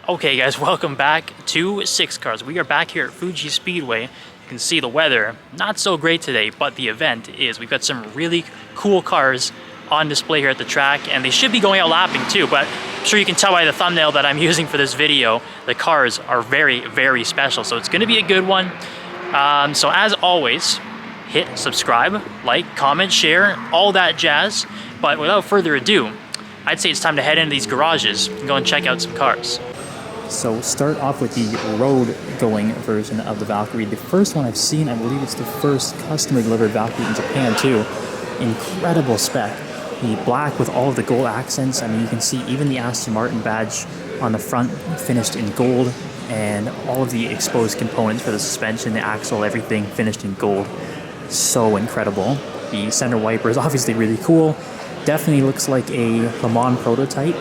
Okay guys, welcome back to Six Cars. We are back here at Fuji Speedway. You can see the weather, not so great today, but the event is. We've got some really cool cars on display here at the track, and they should be going out lapping too, but I'm sure you can tell by the thumbnail that I'm using for this video, the cars are very, very special, so it's gonna be a good one. So as always, hit subscribe, like, comment, share, all that jazz. But without further ado, I'd say it's time to head into these garages and go and check out some cars. So start off with the road-going version of the Valkyrie. The first one I've seen, I believe it's the first custom delivered Valkyrie in Japan too. Incredible spec. The black with all of the gold accents. I mean, you can see even the Aston Martin badge on the front finished in gold, and all of the exposed components for the suspension, the axle, everything finished in gold. So incredible. The center wiper is obviously really cool. Definitely looks like a Le Mans prototype,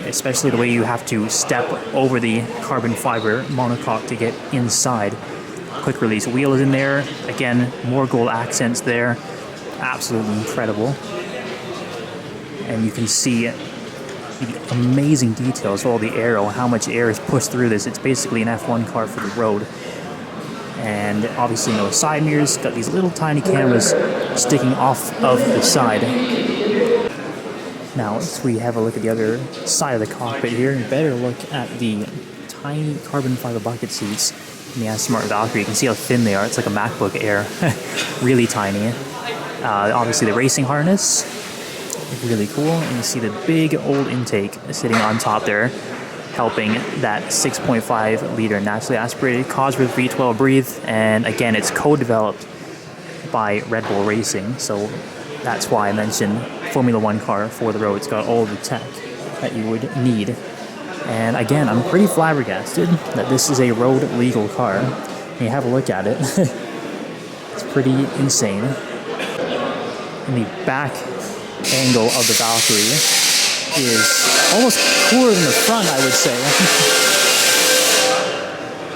especially the way you have to step over the carbon fiber monocoque to get inside. Quick release wheels in there. Again, more gold accents there. Absolutely incredible. And you can see the amazing details of all the aero, how much air is pushed through this. It's basically an F1 car for the road. And obviously no side mirrors, got these little tiny cameras sticking off of the side. Now, if we have a look at the other side of the cockpit here, you better look at the tiny carbon fiber bucket seats in the Aston Martin Valkyrie. You can see how thin they are. It's like a MacBook Air. Really tiny. Obviously the racing harness, really cool. And you see the big old intake sitting on top there, helping that 6.5 liter naturally aspirated Cosworth V12 breathe. And again, it's co-developed by Red Bull Racing, so that's why I mentioned Formula One car for the road. It's got all the tech that you would need. And again, I'm pretty flabbergasted that this is a road legal car. And you have a look at it. It's pretty insane. And the back angle of the Valkyrie is almost cooler than the front, I would say.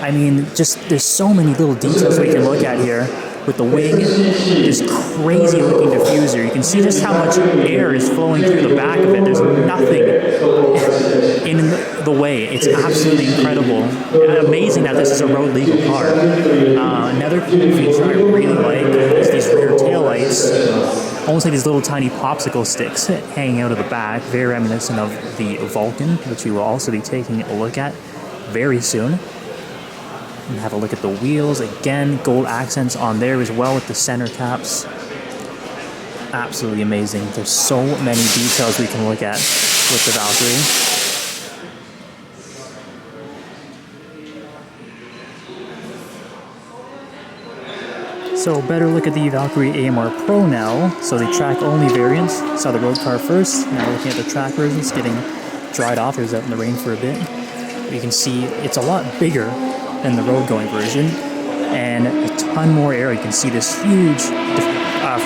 I mean, just there's so many little details we can look at here. With the wing, this crazy looking diffuser. You can see just how much air is flowing through the back of it. There's nothing in the way. It's absolutely incredible. Amazing that this is a road legal car. Another feature I really like is these rear taillights. Almost like these little tiny popsicle sticks hanging out of the back. Very reminiscent of the Vulcan, which we will also be taking a look at very soon. And have a look at the wheels. Again, gold accents on there as well with the center caps. Absolutely amazing. There's so many details we can look at with the Valkyrie. So better look at the Valkyrie AMR Pro now. So the track-only variants. Saw the road car first. Now looking at the track versions, getting dried off. It was out in the rain for a bit. You can see it's a lot bigger than the road-going version, and a ton more air. You can see this huge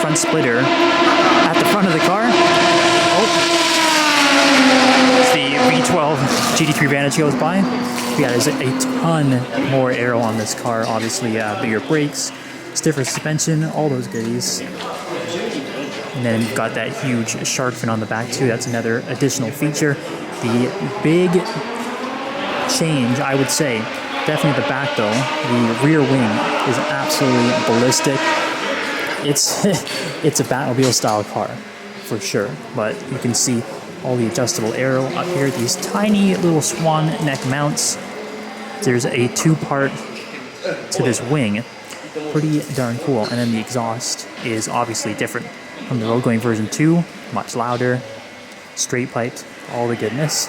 front splitter at the front of the car. Oh, as the V12 GT3 Vantage goes by. Yeah, there's a ton more aero on this car. Obviously, bigger brakes, stiffer suspension, all those goodies. And then you've got that huge shark fin on the back too. That's another additional feature. The big change, I would say, definitely the back though. The rear wing is absolutely ballistic. It's a Batmobile style car for sure, but you can see all the adjustable aero up here, these tiny little swan neck mounts. There's a two-part to this wing. Pretty darn cool. And then the exhaust is obviously different from the road going version 2, much louder, straight piped, all the goodness.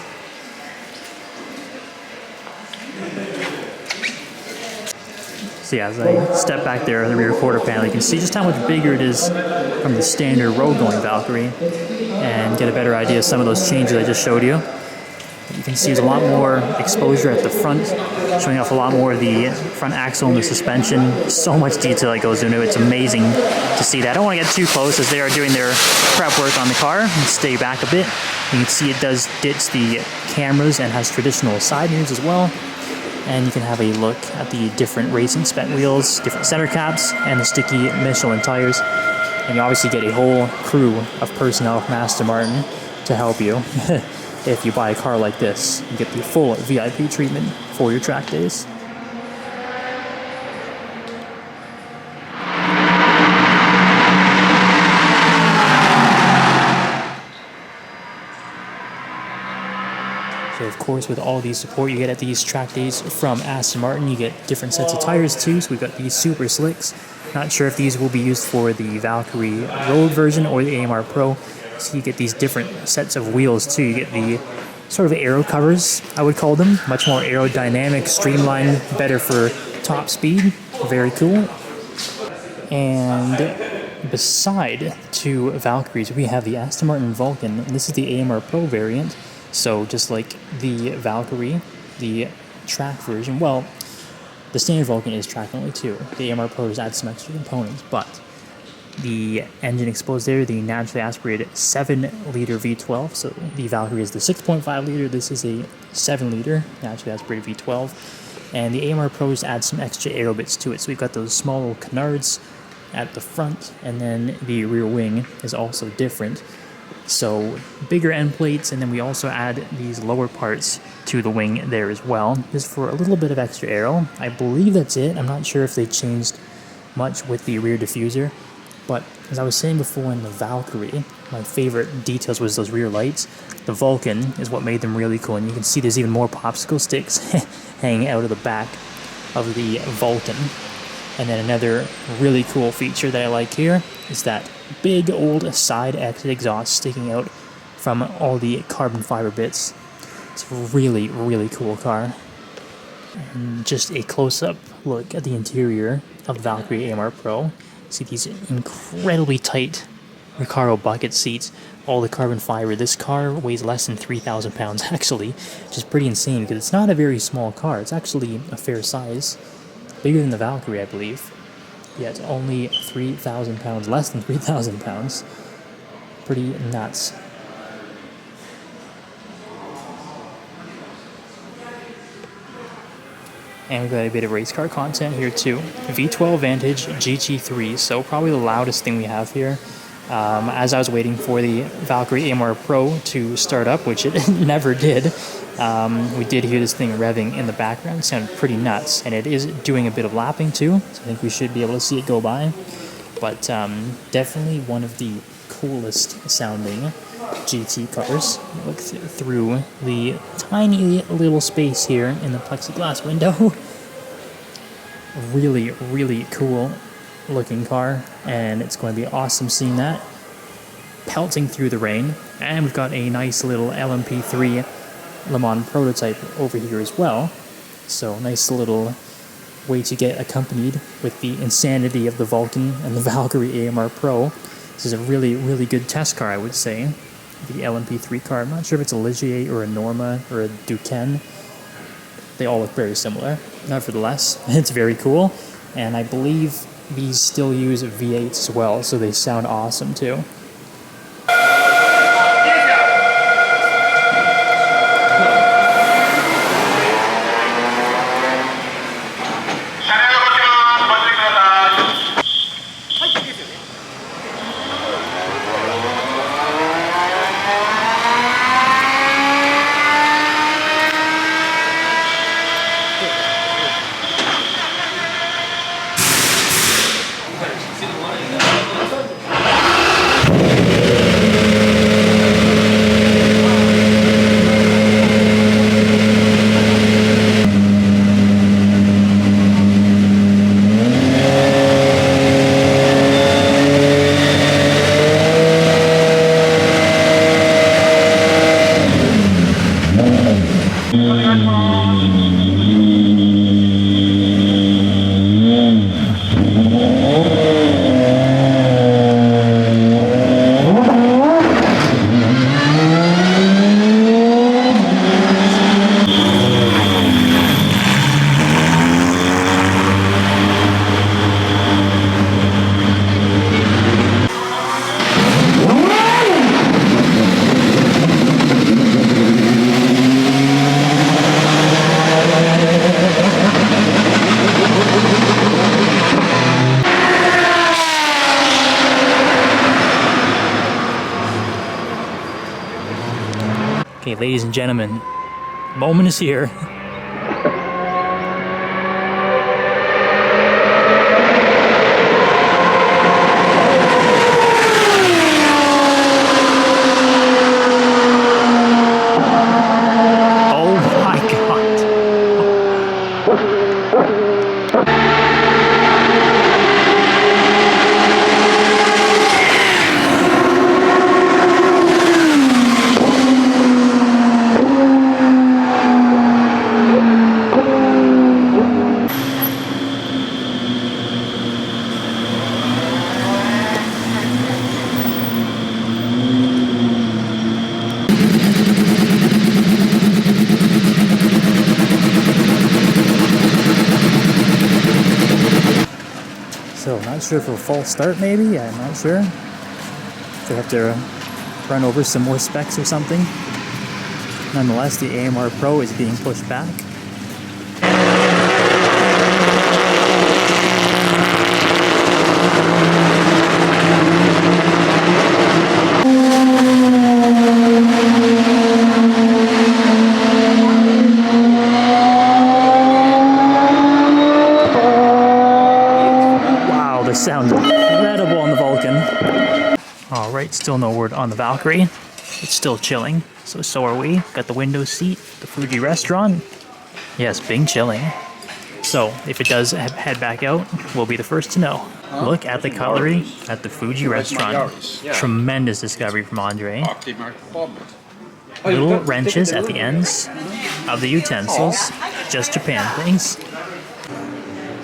So yeah, as I step back there in the rear quarter panel, you can see just how much bigger it is from the standard road-going Valkyrie, and get a better idea of some of those changes I just showed you. You can see there's a lot more exposure at the front, showing off a lot more of the front axle and the suspension. So much detail that goes into it. It's amazing to see that. I don't want to get too close as they are doing their prep work on the car, and stay back a bit. You can see it does ditch the cameras and has traditional side mirrors as well. And you can have a look at the different racing spec wheels, different center caps, and the sticky Michelin tires. And you obviously get a whole crew of personnel from Aston Martin to help you. if you buy a car like this. You get the full VIP treatment for your track days. So of course, with all these support you get at these track days from Aston Martin, you get different sets of tires too. So we've got these super slicks. Not sure if these will be used for the Valkyrie road version or the AMR Pro. So you get these different sets of wheels too. You get the sort of aero covers, I would call them. Much more aerodynamic, streamlined, better for top speed. Very cool. And beside two Valkyries, we have the Aston Martin Vulcan. And this is the AMR Pro variant. So just like the Valkyrie, the track version, well, the standard Vulcan is track only too. The AMR Pro just adds some extra components, but the engine exposed there, the naturally aspirated 7-liter V12. So the Valkyrie is the 6.5 liter. This is a 7-liter naturally aspirated V12. And the AMR Pro just adds some extra aero bits to it. So we've got those small little canards at the front, and then the rear wing is also different. So bigger end plates, and then we also add these lower parts to the wing there as well, just for a little bit of extra aero. I believe that's it. I'm not sure if they changed much with the rear diffuser, but as I was saying before in the Valkyrie, my favorite details was those rear lights. The Vulcan is what made them really cool, and you can see there's even more popsicle sticks hanging out of the back of the Vulcan. And then another really cool feature that I like here is that big old side exit exhaust sticking out from all the carbon fiber bits. It's a really, really cool car. And just a close-up look at the interior of the Valkyrie AMR Pro. See these incredibly tight Recaro bucket seats, all the carbon fiber. This car weighs less than 3,000 pounds actually, which is pretty insane because it's not a very small car. It's actually a fair size. Bigger than the Valkyrie, I believe. Yeah, it's only 3,000 pounds, less than 3,000 pounds. Pretty nuts. And we've got a bit of race car content here too. V12 Vantage GT3, so probably the loudest thing we have here. As I was waiting for the Valkyrie AMR Pro to start up, which it never did, we did hear this thing revving in the background. It sounded pretty nuts, and it is doing a bit of lapping too, so I think we should be able to see it go by. But definitely one of the coolest sounding GT cars. Look through the tiny little space here in the plexiglass window. Really, really cool looking car, and it's going to be awesome seeing that pelting through the rain. And we've got a nice little LMP3 Le Mans prototype over here as well, so nice little way to get accompanied with the insanity of the Vulcan and the Valkyrie AMR Pro. This is a really, really good test car, I would say. The LMP3 car, I'm not sure if it's a Ligier or a Norma or a Duquesne. They all look very similar. Nevertheless, it's very cool, and I believe these still use V8s as well, so they sound awesome too. Okay, ladies and gentlemen, moment is here. Oh my god. So, not sure if a false start maybe, I'm not sure. They have to run over some more specs or something. Nonetheless, the AMR Pro is being pushed back. Sounds incredible on the Vulcan. Alright, still no word on the Valkyrie. It's still chilling, so are we. Got the window seat, the Fuji restaurant. Yes, Bing chilling. So, if it does head back out, we'll be the first to know. Look at the cutlery at the Fuji restaurant. Tremendous discovery from Andre. Little wrenches at the ends of the utensils. Just Japan things.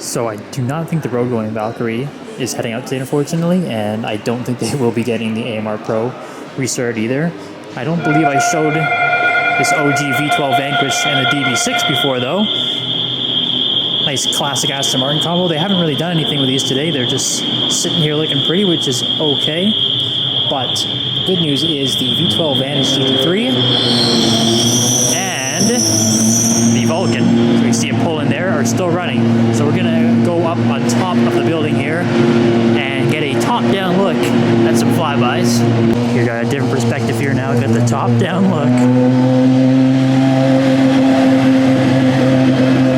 So I do not think the road-going Valkyrie is heading out today, unfortunately, and I don't think they will be getting the AMR Pro restarted either. I don't believe I showed this OG V12 Vanquish and the DB6 before, though. Nice classic Aston Martin combo. They haven't really done anything with these today. They're just sitting here looking pretty, which is okay. But good news is the V12 Vantage GT3 and the Vulcan, so we see a pull in there, are still running. So we're gonna go up on top of the building here and get a top-down look at some flybys. You got a different perspective here now. Got the top-down look.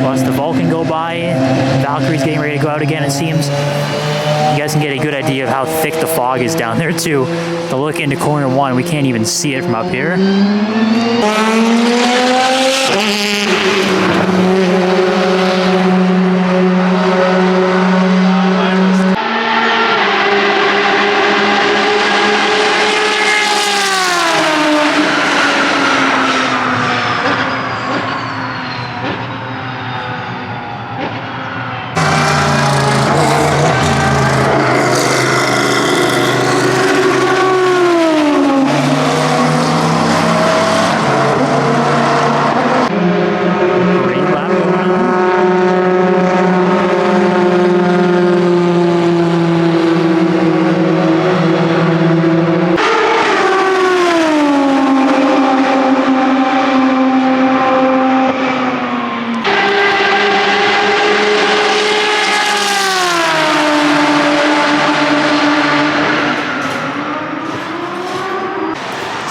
Watch the Vulcan go by. Valkyrie's getting ready to go out again, it seems. You guys can get a good idea of how thick the fog is down there too. To look into corner one, we can't even see it from up here.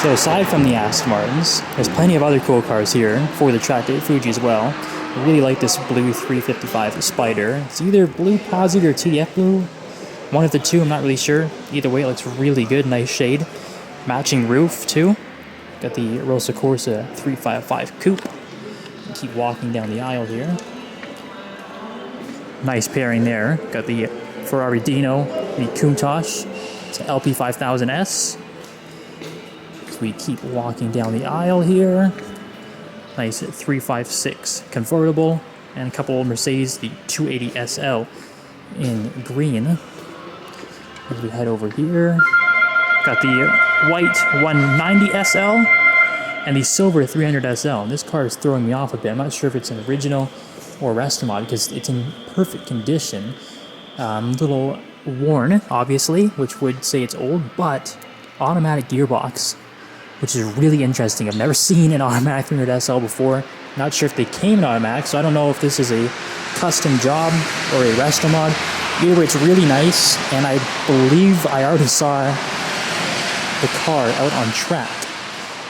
So aside from the Aston Martins, there's plenty of other cool cars here for the track day at Fuji as well. I really like this blue 355 Spider. It's either blue Posit or TF blue. One of the two, I'm not really sure. Either way, it looks really good, nice shade. Matching roof too. Got the Rosa Corsa 355 Coupe. Keep walking down the aisle here. Nice pairing there. Got the Ferrari Dino, the Countach. It's an LP5000S. We keep walking down the aisle here. Nice 356 convertible, and a couple of Mercedes, the 280 SL in green. As we head over here, got the white 190 SL and the silver 300 SL. And this car is throwing me off a bit. I'm not sure if it's an original or resto mod because it's in perfect condition. Little worn, obviously, which would say it's old, but automatic gearbox, which is really interesting. I've never seen an automatic 300 SL before. Not sure if they came in automatic, so I don't know if this is a custom job or a resto mod. Either way, it's really nice, and I believe I already saw the car out on track.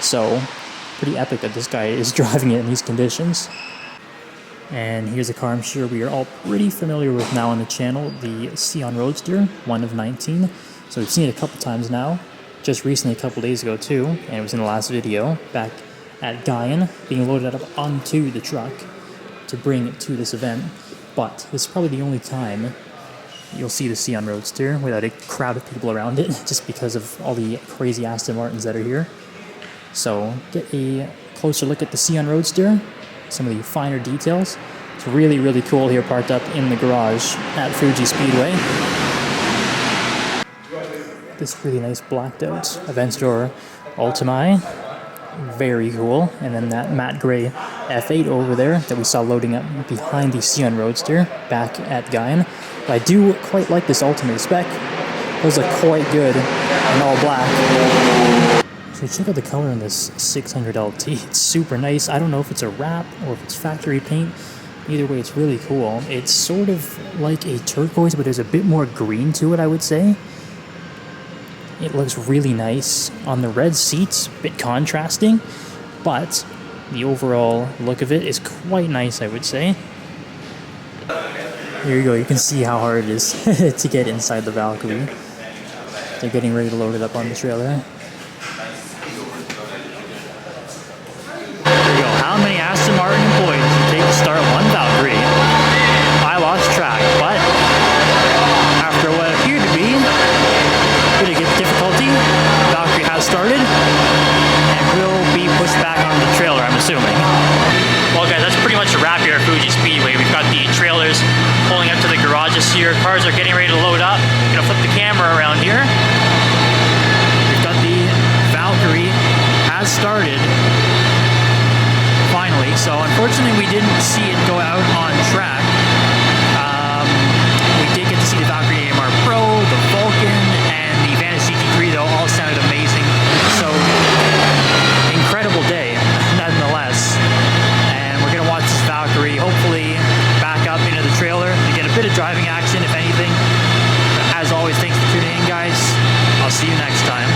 So pretty epic that this guy is driving it in these conditions. And here's a car I'm sure we are all pretty familiar with now on the channel, the Scion Roadster, one of 19. So we've seen it a couple times now, just recently a couple days ago too, and it was in the last video, back at Guyane, being loaded up onto the truck to bring it to this event. But this is probably the only time you'll see the Scion Roadster without a crowd of people around it, just because of all the crazy Aston Martins that are here. So get a closer look at the Scion Roadster, some of the finer details. It's really, really cool here parked up in the garage at Fuji Speedway. This really nice blacked out Aventador Ultimi, very cool. And then that matte gray F8 over there that we saw loading up behind the Scion Roadster back at Guyane. But I do quite like this Ultimate spec. Those look quite good in all black. So check out the color on this 600 LT. It's super nice. I don't know if it's a wrap or if it's factory paint. Either way, it's really cool. It's sort of like a turquoise, but there's a bit more green to it, I would say. It looks really nice. On the red seats, a bit contrasting, but the overall look of it is quite nice, I would say. Here you go. You can see how hard it is to get inside the Valkyrie. They're getting ready to load it up on the trailer. How many Aston Martin employees does it take to start one Valkyrie? I lost track, but after what appeared to be a bit of difficulty, Valkyrie has started and will be pushed back onto the trailer, I'm assuming. Well guys, that's pretty much a wrap here at Fuji Speedway. We've got the trailers pulling up to the garages here. Cars are getting ready to load up. I'm gonna flip the camera around here. We've got the Valkyrie has started. Finally, so unfortunately we didn't see it go out on track. We did get to see the Valkyrie AMR Pro, the Vulcan, and the Vantage GT3 though all sounded amazing. So, incredible day, nonetheless. And we're gonna watch this Valkyrie hopefully back up into the trailer to get a bit of driving action if anything. But as always, thanks for tuning in guys. I'll see you next time.